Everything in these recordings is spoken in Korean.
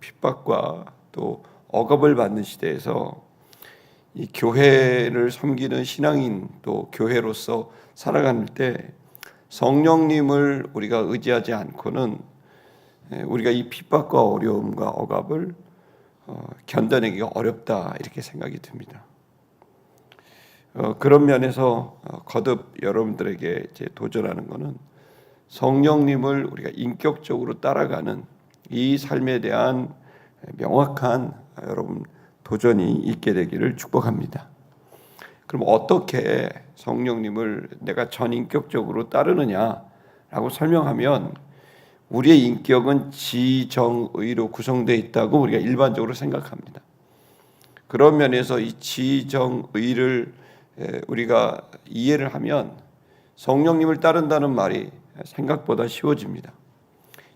핍박과 또 억압을 받는 시대에서 이 교회를 섬기는 신앙인 또 교회로서 살아갈 때 성령님을 우리가 의지하지 않고는 우리가 이 핍박과 어려움과 억압을 견뎌내기가 어렵다 이렇게 생각이 듭니다. 그런 면에서 거듭 여러분들에게 이제 도전하는 것은 성령님을 우리가 인격적으로 따라가는 이 삶에 대한 명확한 여러분 도전이 있게 되기를 축복합니다. 그럼 어떻게 성령님을 내가 전인격적으로 따르느냐라고 설명하면 우리의 인격은 지정의로 구성되어 있다고 우리가 일반적으로 생각합니다. 그런 면에서 이 지정의를 우리가 이해를 하면 성령님을 따른다는 말이 생각보다 쉬워집니다.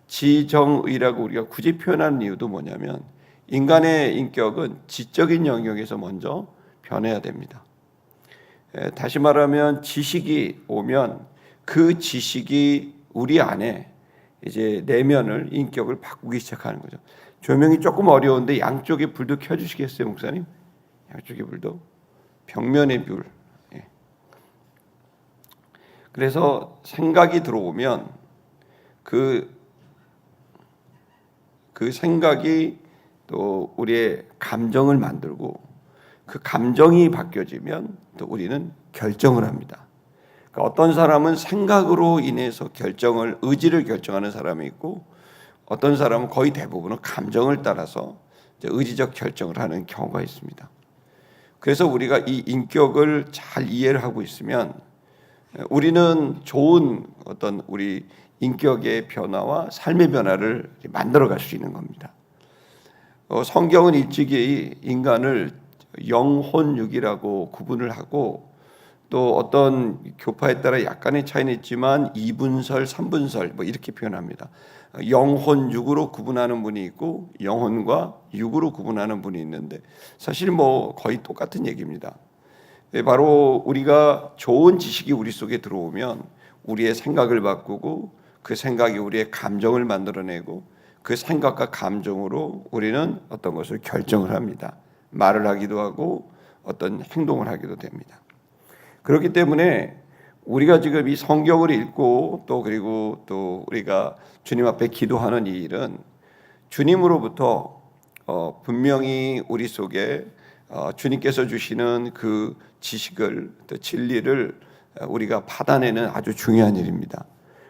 지정의라고 우리가 굳이 표현하는 이유도 뭐냐면 인간의 인격은 지적인 영역에서 먼저 변해야 됩니다. 다시 말하면 지식이 오면 그 지식이 우리 안에 이제 내면을 인격을 바꾸기 시작하는 거죠. 조명이 조금 어려운데 양쪽의 불도 켜주시겠어요, 목사님? 양쪽의 불도 벽면의 불. 그래서 생각이 들어오면 그 생각이 또 우리의 감정을 만들고 그 감정이 바뀌어지면 또 우리는 결정을 합니다. 그러니까 어떤 사람은 생각으로 인해서 의지를 결정하는 사람이 있고 어떤 사람은 거의 대부분은 감정을 따라서 의지적 결정을 하는 경우가 있습니다. 그래서 우리가 이 인격을 잘 이해를 하고 있으면 우리는 좋은 어떤 우리 인격의 변화와 삶의 변화를 만들어갈 수 있는 겁니다. 성경은 일찍이 인간을 영혼육이라고 구분을 하고 또 어떤 교파에 따라 약간의 차이는 있지만 2분설, 3분설 뭐 이렇게 표현합니다. 영혼육으로 구분하는 분이 있고 영혼과 육으로 구분하는 분이 있는데 사실 뭐 거의 똑같은 얘기입니다. 바로 우리가 좋은 지식이 우리 속에 들어오면 우리의 생각을 바꾸고 그 생각이 우리의 감정을 만들어내고 그 생각과 감정으로 우리는 어떤 것을 결정을 합니다. 말을 하기도 하고 어떤 행동을 하기도 됩니다. 그렇기 때문에 우리가 지금 이 성경을 읽고 또 그리고 또 우리가 주님 앞에 기도하는 이 일은 주님으로부터 분명히 우리 속에 주님께서 주시는 그 지식을 또 진리를 우리가 받아내는 아주 중요한 일입니다.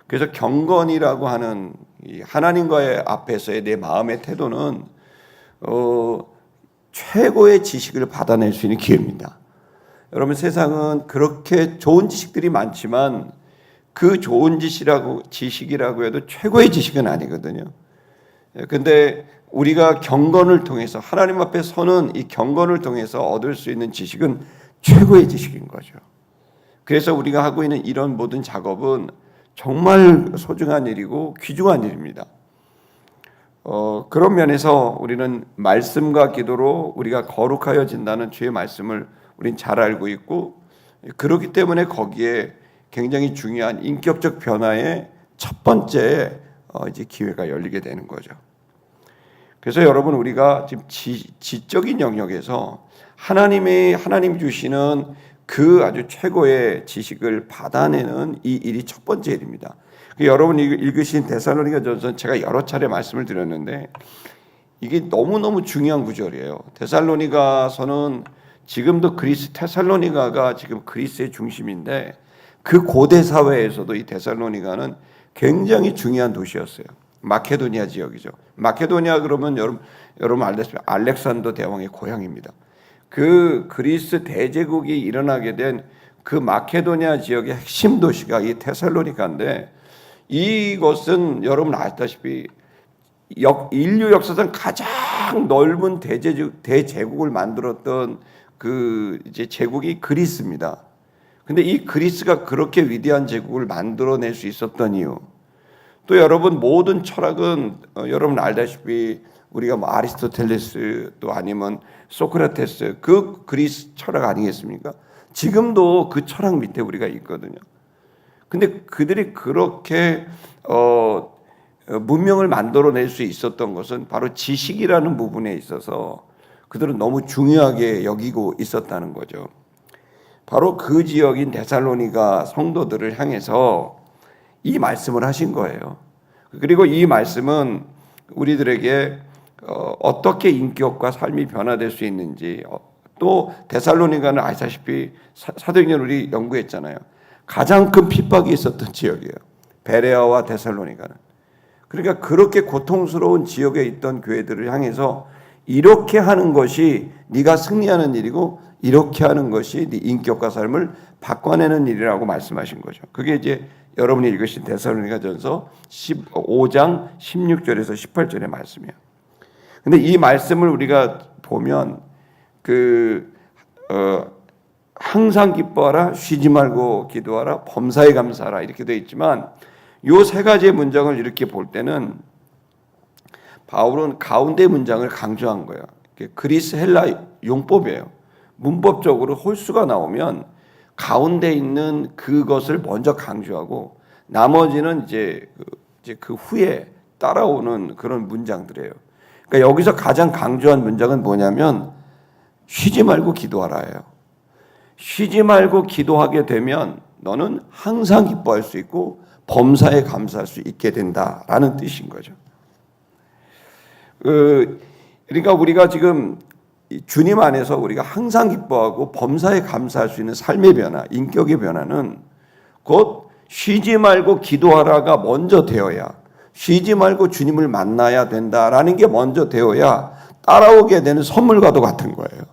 그래서 경건이라고 하는 이 하나님과의 앞에서의 내 마음의 태도는 최고의 지식을 받아낼 수 있는 기회입니다. 여러분 세상은 그렇게 좋은 지식들이 많지만 그 좋은 지식이라고 해도 최고의 지식은 아니거든요. 근데 우리가 경건을 통해서 하나님 앞에 서는 이 경건을 통해서 얻을 수 있는 지식은 최고의 지식인 거죠. 그래서 우리가 하고 있는 이런 모든 작업은 정말 소중한 일이고 귀중한 일입니다. 그런 면에서 우리는 말씀과 기도로 우리가 거룩하여진다는 주의 말씀을 우린 잘 알고 있고 그렇기 때문에 거기에 굉장히 중요한 인격적 변화의 첫 번째 이제 기회가 열리게 되는 거죠. 그래서 여러분 우리가 지금 지적인 영역에서 하나님 주시는 그 아주 최고의 지식을 받아내는 이 일이 첫 번째 일입니다. 여러분이 읽으신 데살로니가전서 제가 여러 차례 말씀을 드렸는데 이게 너무너무 중요한 구절이에요. 데살로니가서는 지금도 테살로니가가 지금 그리스의 중심인데 그 고대 사회에서도 이 데살로니가는 굉장히 중요한 도시였어요. 마케도니아 지역이죠. 마케도니아 그러면 여러분 알다시피 알렉산더 대왕의 고향입니다. 그 그리스 대제국이 일어나게 된 그 마케도니아 지역의 핵심 도시가 이 테살로니가인데 이것은 여러분 아시다시피 인류 역사상 가장 넓은 대제국을 만들었던 그 이제 제국이 그리스입니다. 근데 이 그리스가 그렇게 위대한 제국을 만들어낼 수 있었던 이유, 또 여러분 모든 철학은 여러분 알다시피 우리가 뭐 아리스토텔레스 또 아니면 소크라테스 그 그리스 철학 아니겠습니까? 지금도 그 철학 밑에 우리가 있거든요. 근데 그들이 그렇게 문명을 만들어낼 수 있었던 것은 바로 지식이라는 부분에 있어서 그들은 너무 중요하게 여기고 있었다는 거죠. 바로 그 지역인 데살로니가 성도들을 향해서 이 말씀을 하신 거예요. 그리고 이 말씀은 우리들에게 어떻게 인격과 삶이 변화될 수 있는지, 또 데살로니가는 아시다시피 사도행전 우리 연구했잖아요. 가장 큰 핍박이 있었던 지역이에요. 베레아와 데살로니가는. 그러니까 그렇게 고통스러운 지역에 있던 교회들을 향해서 이렇게 하는 것이 네가 승리하는 일이고 이렇게 하는 것이 네 인격과 삶을 바꿔내는 일이라고 말씀하신 거죠. 그게 이제 여러분이 읽으신 데살로니가전서 15장 16절에서 18절의 말씀이에요. 근데 이 말씀을 우리가 보면 항상 기뻐하라, 쉬지 말고 기도하라, 범사에 감사하라 이렇게 되어 있지만 요 세 가지의 문장을 이렇게 볼 때는 바울은 가운데 문장을 강조한 거예요. 그리스 헬라 용법이에요. 문법적으로 홀수가 나오면 가운데 있는 그것을 먼저 강조하고 나머지는 이제 그 후에 따라오는 그런 문장들이에요. 그러니까 여기서 가장 강조한 문장은 뭐냐면 쉬지 말고 기도하라예요. 쉬지 말고 기도하게 되면 너는 항상 기뻐할 수 있고 범사에 감사할 수 있게 된다라는 뜻인 거죠. 그러니까 우리가 지금 주님 안에서 우리가 항상 기뻐하고 범사에 감사할 수 있는 삶의 변화, 인격의 변화는 곧 쉬지 말고 기도하라가 먼저 되어야, 쉬지 말고 주님을 만나야 된다라는 게 먼저 되어야 따라오게 되는 선물과도 같은 거예요.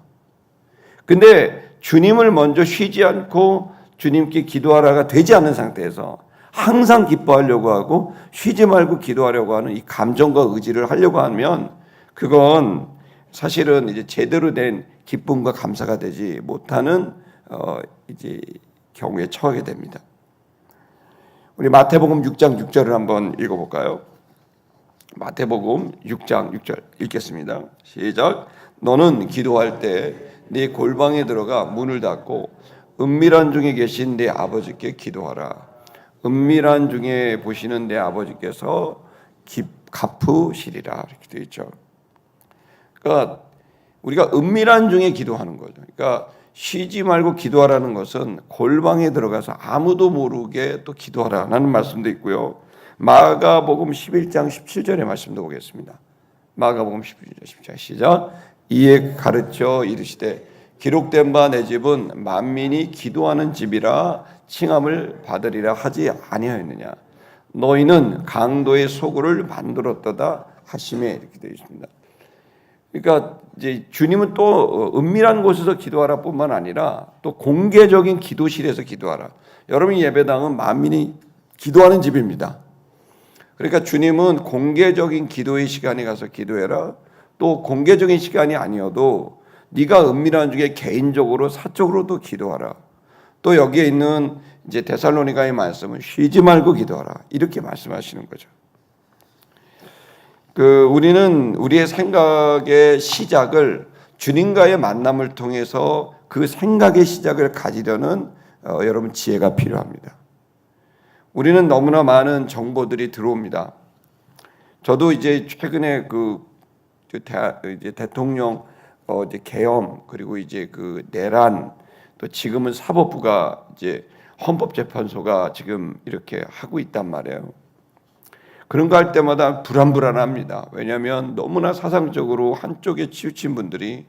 근데 주님을 먼저 쉬지 않고 주님께 기도하라가 되지 않는 상태에서 항상 기뻐하려고 하고 쉬지 말고 기도하려고 하는 이 감정과 의지를 하려고 하면 그건 사실은 이제 제대로 된 기쁨과 감사가 되지 못하는 이제 경우에 처하게 됩니다. 우리 마태복음 6장 6절을 한번 읽어볼까요? 마태복음 6장 6절 읽겠습니다. 시작. 너는 기도할 때 네 골방에 들어가 문을 닫고 은밀한 중에 계신 네 아버지께 기도하라. 은밀한 중에 보시는 내 아버지께서 갚으시리라 이렇게 되어 있죠. 그러니까 우리가 은밀한 중에 기도하는 거죠. 그러니까 쉬지 말고 기도하라는 것은 골방에 들어가서 아무도 모르게 또 기도하라는 말씀도 있고요. 마가복음 11장 17절의 말씀도 보겠습니다. 마가복음 11장 17절 시작. 이에 가르쳐 이르시되 기록된 바 내 집은 만민이 기도하는 집이라 칭함을 받으리라 하지 아니하였느냐. 너희는 강도의 소굴을 만들었도다 하심에 이렇게 되어 있습니다. 그러니까 이제 주님은 또 은밀한 곳에서 기도하라 뿐만 아니라 또 공개적인 기도실에서 기도하라. 여러분 예배당은 만민이 기도하는 집입니다. 그러니까 주님은 공개적인 기도의 시간에 가서 기도해라. 또 공개적인 시간이 아니어도 네가 은밀한 중에 개인적으로 사적으로도 기도하라. 또 여기에 있는 이제 데살로니가의 말씀은 쉬지 말고 기도하라. 이렇게 말씀하시는 거죠. 우리는 우리의 생각의 시작을 주님과의 만남을 통해서 그 생각의 시작을 가지려는 여러분 지혜가 필요합니다. 우리는 너무나 많은 정보들이 들어옵니다. 저도 이제 최근에 이제 대통령 이제 계엄 그리고 이제 그 내란 또 지금은 사법부가 이제 헌법재판소가 지금 이렇게 하고 있단 말이에요. 그런 거 할 때마다 불안합니다. 왜냐하면 너무나 사상적으로 한쪽에 치우친 분들이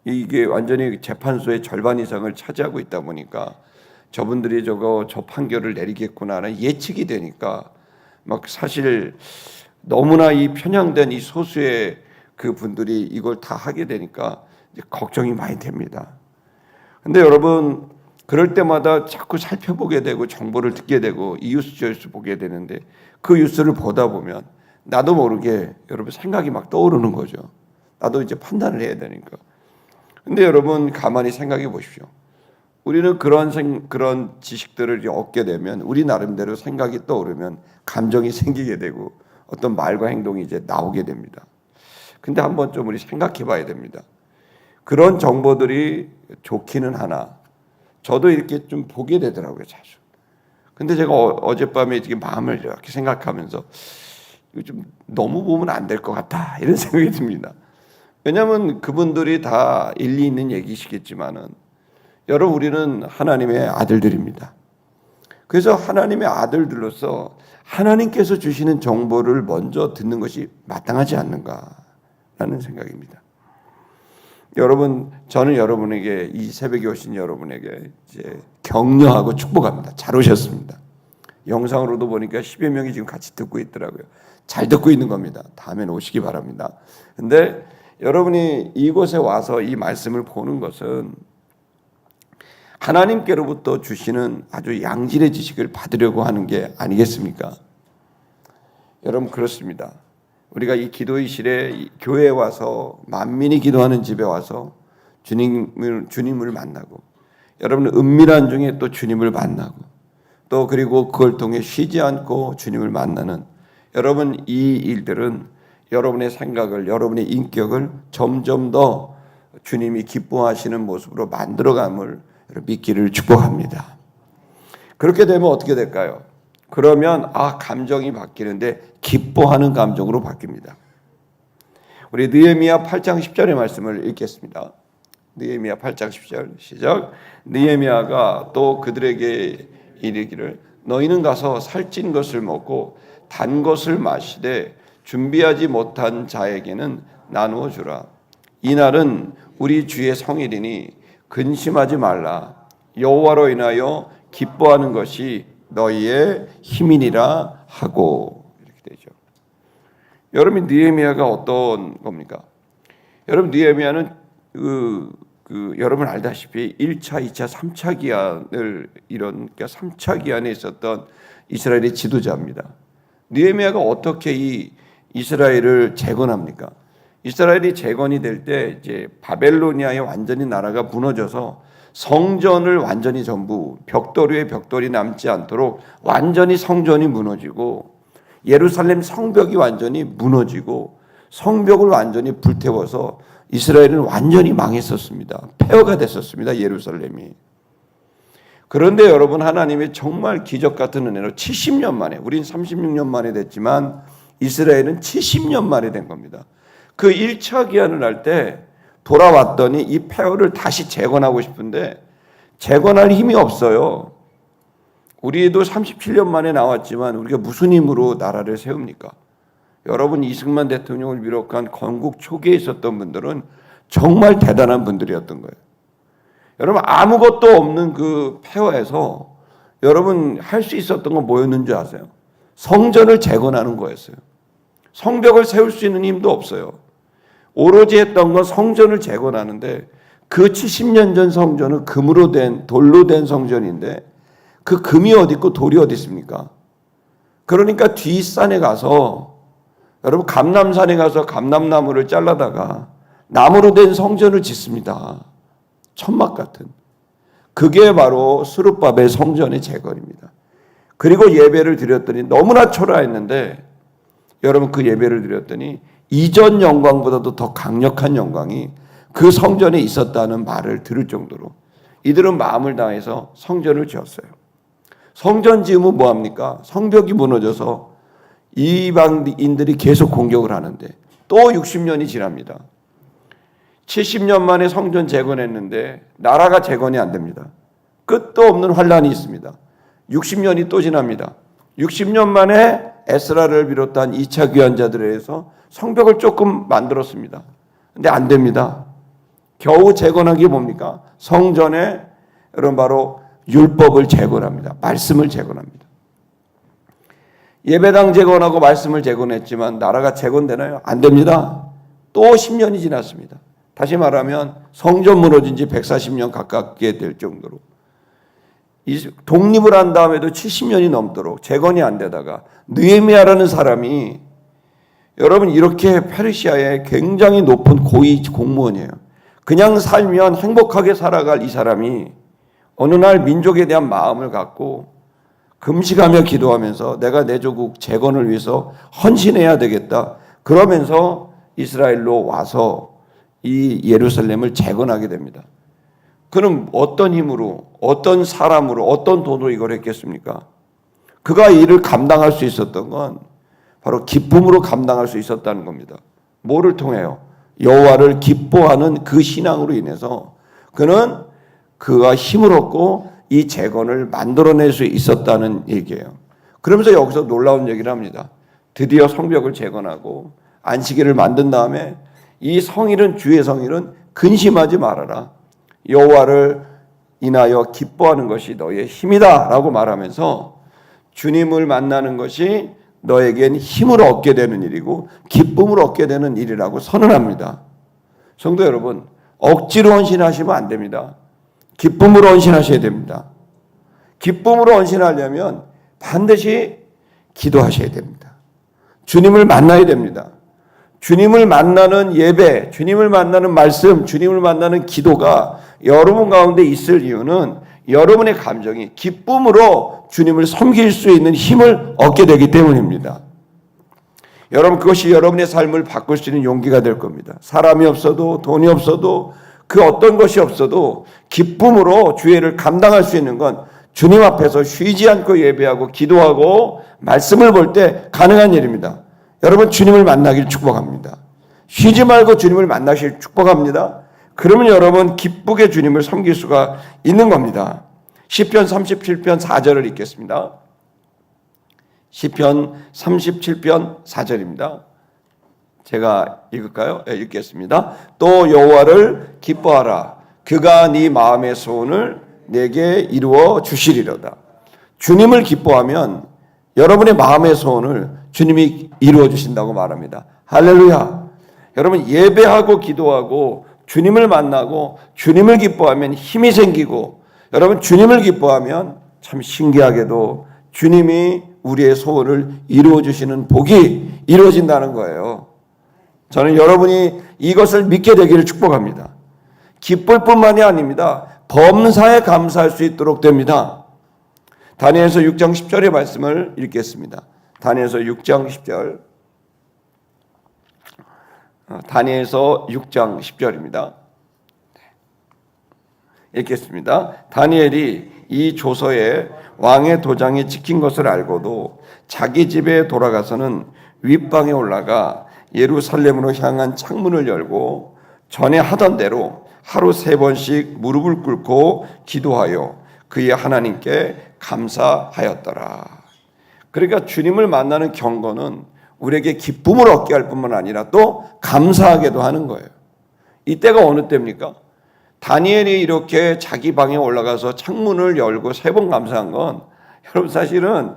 이게 완전히 재판소의 절반 이상을 차지하고 있다 보니까 저분들이 저 판결을 내리겠구나는 예측이 되니까 막 사실 너무나 이 편향된 이 소수의 그 분들이 이걸 다 하게 되니까 이제 걱정이 많이 됩니다. 근데 여러분 그럴 때마다 자꾸 살펴보게 되고 정보를 듣게 되고 이웃 저웃 보게 되는데 그 뉴스를 보다 보면 나도 모르게 여러분 생각이 막 떠오르는 거죠. 나도 이제 판단을 해야 되니까. 근데 여러분 가만히 생각해 보십시오. 우리는 그런 지식들을 얻게 되면 우리 나름대로 생각이 떠오르면 감정이 생기게 되고 어떤 말과 행동이 이제 나오게 됩니다. 근데 한번 좀 우리 생각해 봐야 됩니다. 그런 정보들이 좋기는 하나 저도 이렇게 좀 보게 되더라고요, 자주. 근데 제가 어젯밤에 이렇게 마음을 이렇게 생각하면서 좀 너무 보면 안 될 것 같다 이런 생각이 듭니다. 왜냐하면 그분들이 다 일리 있는 얘기시겠지만은 여러분 우리는 하나님의 아들들입니다. 그래서 하나님의 아들들로서 하나님께서 주시는 정보를 먼저 듣는 것이 마땅하지 않는가라는 생각입니다. 여러분, 저는 여러분에게 이 새벽에 오신 여러분에게 이제 격려하고 축복합니다. 잘 오셨습니다. 영상으로도 보니까 10여 명이 지금 같이 듣고 있더라고요. 잘 듣고 있는 겁니다. 다음엔 오시기 바랍니다. 근데 여러분이 이곳에 와서 이 말씀을 보는 것은 하나님께로부터 주시는 아주 양질의 지식을 받으려고 하는 게 아니겠습니까? 여러분 그렇습니다. 우리가 이 기도의실에 교회에 와서 만민이 기도하는 집에 와서 주님을 만나고 여러분 은밀한 중에 또 주님을 만나고 또 그리고 그걸 통해 쉬지 않고 주님을 만나는 여러분 이 일들은 여러분의 생각을 여러분의 인격을 점점 더 주님이 기뻐하시는 모습으로 만들어감을 믿기를 축복합니다. 그렇게 되면 어떻게 될까요? 그러면 감정이 바뀌는데 기뻐하는 감정으로 바뀝니다. 우리 느헤미야 8장 10절의 말씀을 읽겠습니다. 느헤미야 8장 10절 시작. 느헤미야가 또 그들에게 이르기를 너희는 가서 살찐 것을 먹고 단 것을 마시되 준비하지 못한 자에게는 나누어 주라. 이날은 우리 주의 성일이니 근심하지 말라. 여호와로 인하여 기뻐하는 것이 너희의 힘이니라 하고 이렇게 되죠. 여러분 느헤미야가 어떤 겁니까? 여러분 느헤미야는 여러분 알다시피 1차, 2차, 3차 기한을 그러니까 3차 기한에 있었던 이스라엘의 지도자입니다. 느헤미야가 어떻게 이 이스라엘을 재건합니까? 이스라엘이 재건이 될 때 이제 바벨로니아의 완전히 나라가 무너져서 성전을 완전히 전부 벽돌 위에 벽돌이 남지 않도록 완전히 성전이 무너지고 예루살렘 성벽이 완전히 무너지고 성벽을 완전히 불태워서 이스라엘은 완전히 망했었습니다. 폐허가 됐었습니다. 예루살렘이. 그런데 여러분 하나님이 정말 기적 같은 은혜로 70년 만에 우린 36년 만에 됐지만 이스라엘은 70년 만에 된 겁니다. 그 1차 기한을 할 때 돌아왔더니 이 폐허를 다시 재건하고 싶은데 재건할 힘이 없어요. 우리도 37년 만에 나왔지만 우리가 무슨 힘으로 나라를 세웁니까? 여러분 이승만 대통령을 비롯한 건국 초기에 있었던 분들은 정말 대단한 분들이었던 거예요. 여러분 아무것도 없는 그 폐허에서 여러분 할 수 있었던 건 뭐였는 줄 아세요? 성전을 재건하는 거였어요. 성벽을 세울 수 있는 힘도 없어요. 오로지 했던 건 성전을 재건하는데 그 70년 전 성전은 금으로 된 돌로 된 성전인데 그 금이 어디 있고 돌이 어디 있습니까? 그러니까 뒷산에 가서 여러분 감람산에 가서 감람나무를 잘라다가 나무로 된 성전을 짓습니다. 천막 같은. 그게 바로 스룹바벨 성전의 재건입니다. 그리고 예배를 드렸더니 너무나 초라했는데 여러분 그 예배를 드렸더니 이전 영광보다도 더 강력한 영광이 그 성전에 있었다는 말을 들을 정도로 이들은 마음을 다해서 성전을 지었어요. 성전 지으면 뭐합니까? 성벽이 무너져서 이방인들이 계속 공격을 하는데 또 60년이 지납니다. 70년 만에 성전 재건했는데 나라가 재건이 안 됩니다. 끝도 없는 환란이 있습니다. 60년이 또 지납니다. 60년 만에 에스라를 비롯한 2차 귀환자들에 의해서 성벽을 조금 만들었습니다. 근데 안 됩니다. 겨우 재건한 게 뭡니까? 성전에 여러분 바로 율법을 재건합니다. 말씀을 재건합니다. 예배당 재건하고 말씀을 재건했지만 나라가 재건되나요? 안 됩니다. 또 10년이 지났습니다. 다시 말하면 성전 무너진 지 140년 가깝게 될 정도로 독립을 한 다음에도 70년이 넘도록 재건이 안 되다가 느헤미야라는 사람이 여러분 이렇게 페르시아의 굉장히 높은 고위 공무원이에요. 그냥 살면 행복하게 살아갈 이 사람이 어느 날 민족에 대한 마음을 갖고 금식하며 기도하면서 내가 내 조국 재건을 위해서 헌신해야 되겠다. 그러면서 이스라엘로 와서 이 예루살렘을 재건하게 됩니다. 그는 어떤 힘으로, 어떤 사람으로, 어떤 돈으로 이걸 했겠습니까? 그가 이 일을 감당할 수 있었던 건 바로 기쁨으로 감당할 수 있었다는 겁니다. 뭐를 통해요? 여호와를 기뻐하는 그 신앙으로 인해서 그는 그가 힘을 얻고 이 재건을 만들어낼 수 있었다는 얘기예요. 그러면서 여기서 놀라운 얘기를 합니다. 드디어 성벽을 재건하고 안식일을 만든 다음에 이 성일은 주의 성일은 근심하지 말아라. 여호와를 인하여 기뻐하는 것이 너의 힘이다 라고 말하면서 주님을 만나는 것이 너에겐 힘을 얻게 되는 일이고 기쁨을 얻게 되는 일이라고 선언합니다. 성도 여러분, 억지로 헌신하시면 안 됩니다. 기쁨으로 헌신하셔야 됩니다. 기쁨으로 헌신하려면 반드시 기도하셔야 됩니다. 주님을 만나야 됩니다. 주님을 만나는 예배, 주님을 만나는 말씀, 주님을 만나는 기도가 여러분 가운데 있을 이유는 여러분의 감정이 기쁨으로 주님을 섬길 수 있는 힘을 얻게 되기 때문입니다. 여러분, 그것이 여러분의 삶을 바꿀 수 있는 용기가 될 겁니다. 사람이 없어도 돈이 없어도 그 어떤 것이 없어도 기쁨으로 주의를 감당할 수 있는 건 주님 앞에서 쉬지 않고 예배하고 기도하고 말씀을 볼 때 가능한 일입니다. 여러분, 주님을 만나길 축복합니다. 쉬지 말고 주님을 만나길 축복합니다. 그러면 여러분 기쁘게 주님을 섬길 수가 있는 겁니다. 시편 37편 4절을 읽겠습니다. 시편 37편 4절입니다. 제가 읽을까요? 네, 읽겠습니다. 또 여호와를 기뻐하라. 그가 네 마음의 소원을 내게 이루어 주시리로다. 주님을 기뻐하면 여러분의 마음의 소원을 주님이 이루어 주신다고 말합니다. 할렐루야. 여러분, 예배하고 기도하고 주님을 만나고 주님을 기뻐하면 힘이 생기고, 여러분 주님을 기뻐하면 참 신기하게도 주님이 우리의 소원을 이루어 주시는 복이 이루어진다는 거예요. 저는 여러분이 이것을 믿게 되기를 축복합니다. 기쁠 뿐만이 아닙니다. 범사에 감사할 수 있도록 됩니다. 다니엘서 6장 10절의 말씀을 읽겠습니다. 다니엘서 6장 10절. 다니엘서 6장 10절입니다. 읽겠습니다. 다니엘이 이 조서에 왕의 도장이 찍힌 것을 알고도 자기 집에 돌아가서는 윗방에 올라가 예루살렘으로 향한 창문을 열고 전에 하던 대로 하루 3번씩 무릎을 꿇고 기도하여 그의 하나님께 감사하였더라. 그러니까 주님을 만나는 경건은 우리에게 기쁨을 얻게 할 뿐만 아니라 또 감사하게도 하는 거예요. 이때가 어느 때입니까? 다니엘이 이렇게 자기 방에 올라가서 창문을 열고 3번 감사한 건, 여러분 사실은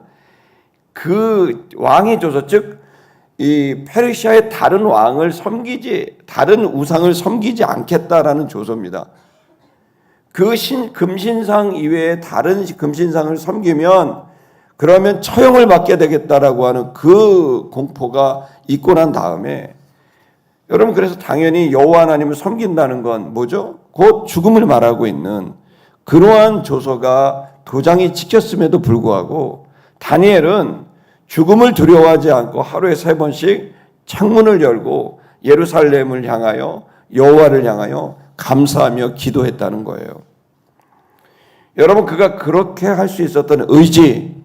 그 왕이 줘서, 즉 이 페르시아의 다른 왕을 섬기지, 다른 우상을 섬기지 않겠다라는 조서입니다. 그 금신상 이외에 다른 금신상을 섬기면 그러면 처형을 받게 되겠다라고 하는 그 공포가 있고 난 다음에, 여러분 그래서 당연히 여호와 하나님을 섬긴다는 건 뭐죠? 곧 죽음을 말하고 있는 그러한 조서가 도장이 찍혔음에도 불구하고 다니엘은 죽음을 두려워하지 않고 하루에 3번씩 창문을 열고 예루살렘을 향하여 여호와를 향하여 감사하며 기도했다는 거예요. 여러분, 그가 그렇게 할 수 있었던 의지,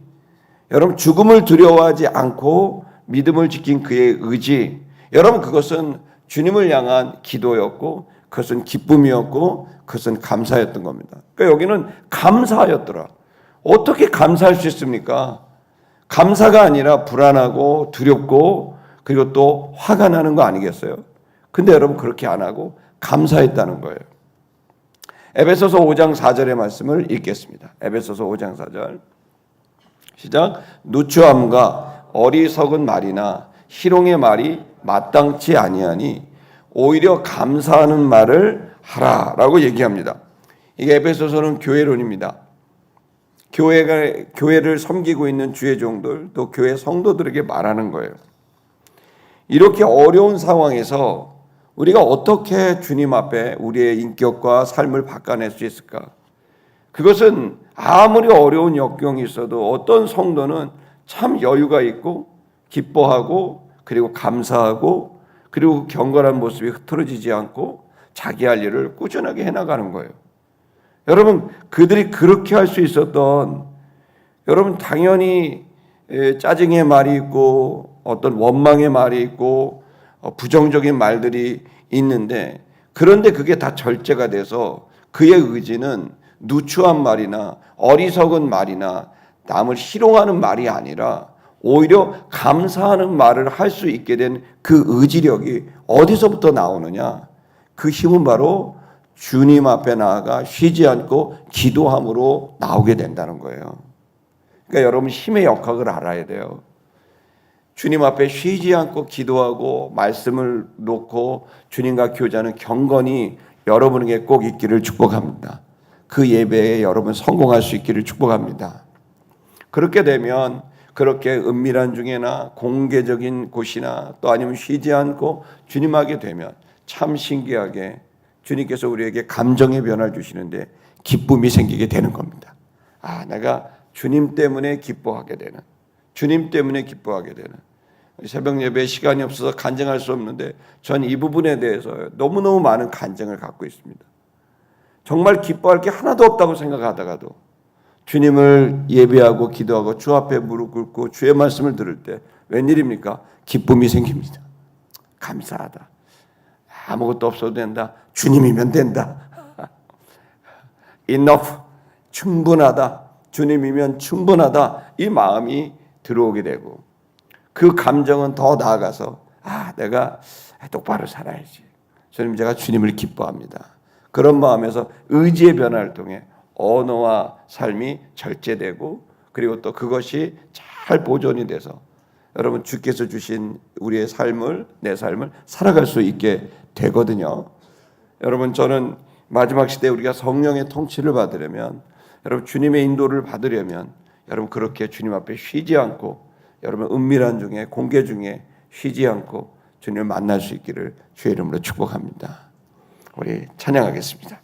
여러분 죽음을 두려워하지 않고 믿음을 지킨 그의 의지, 여러분 그것은 주님을 향한 기도였고 그것은 기쁨이었고 그것은 감사였던 겁니다. 그러니까 여기는 감사하였더라. 어떻게 감사할 수 있습니까? 감사가 아니라 불안하고 두렵고 그리고 또 화가 나는 거 아니겠어요? 근데 여러분 그렇게 안 하고 감사했다는 거예요. 에베소서 5장 4절의 말씀을 읽겠습니다. 에베소서 5장 4절 시작. 누추함과 어리석은 말이나 희롱의 말이 마땅치 아니하니 오히려 감사하는 말을 하라라고 얘기합니다. 이게 에베소서는 교회론입니다. 교회를 섬기고 있는 주의 종들, 또 교회 성도들에게 말하는 거예요. 이렇게 어려운 상황에서 우리가 어떻게 주님 앞에 우리의 인격과 삶을 바꿔낼 수 있을까? 그것은 아무리 어려운 역경이 있어도 어떤 성도는 참 여유가 있고 기뻐하고 그리고 감사하고 그리고 경건한 모습이 흐트러지지 않고 자기 할 일을 꾸준하게 해나가는 거예요. 여러분, 그들이 그렇게 할 수 있었던, 여러분 당연히 짜증의 말이 있고 어떤 원망의 말이 있고 부정적인 말들이 있는데, 그런데 그게 다 절제가 돼서 그의 의지는 누추한 말이나 어리석은 말이나 남을 희롱하는 말이 아니라 오히려 감사하는 말을 할 수 있게 된 그 의지력이 어디서부터 나오느냐? 그 힘은 바로 주님 앞에 나아가 쉬지 않고 기도함으로 나오게 된다는 거예요. 그러니까 여러분, 힘의 역학을 알아야 돼요. 주님 앞에 쉬지 않고 기도하고 말씀을 놓고 주님과 교제하는 경건이 여러분에게 꼭 있기를 축복합니다. 그 예배에 여러분 성공할 수 있기를 축복합니다. 그렇게 되면 그렇게 은밀한 중에나 공개적인 곳이나 또 아니면 쉬지 않고 주님하게 되면 참 신기하게 주님께서 우리에게 감정의 변화를 주시는데 기쁨이 생기게 되는 겁니다. 내가 주님 때문에 기뻐하게 되는, 주님 때문에 기뻐하게 되는. 새벽 예배에 시간이 없어서 간증할 수 없는데 전 이 부분에 대해서 너무너무 많은 간증을 갖고 있습니다. 정말 기뻐할 게 하나도 없다고 생각하다가도 주님을 예배하고 기도하고 주 앞에 무릎 꿇고 주의 말씀을 들을 때 웬일입니까? 기쁨이 생깁니다. 감사하다. 아무것도 없어도 된다. 주님이면 된다. enough. 충분하다. 주님이면 충분하다. 이 마음이 들어오게 되고, 그 감정은 더 나아가서 내가 똑바로 살아야지. 저는 제가 주님을 기뻐합니다. 그런 마음에서 의지의 변화를 통해 언어와 삶이 절제되고, 그리고 또 그것이 잘 보존이 돼서 여러분 주께서 주신 우리의 삶을, 내 삶을 살아갈 수 있게 되거든요. 여러분, 저는 마지막 시대에 우리가 성령의 통치를 받으려면, 여러분 주님의 인도를 받으려면 여러분 그렇게 주님 앞에 쉬지 않고, 여러분 은밀한 중에 공개 중에 쉬지 않고 주님을 만날 수 있기를 주의 이름으로 축복합니다. 우리 찬양하겠습니다.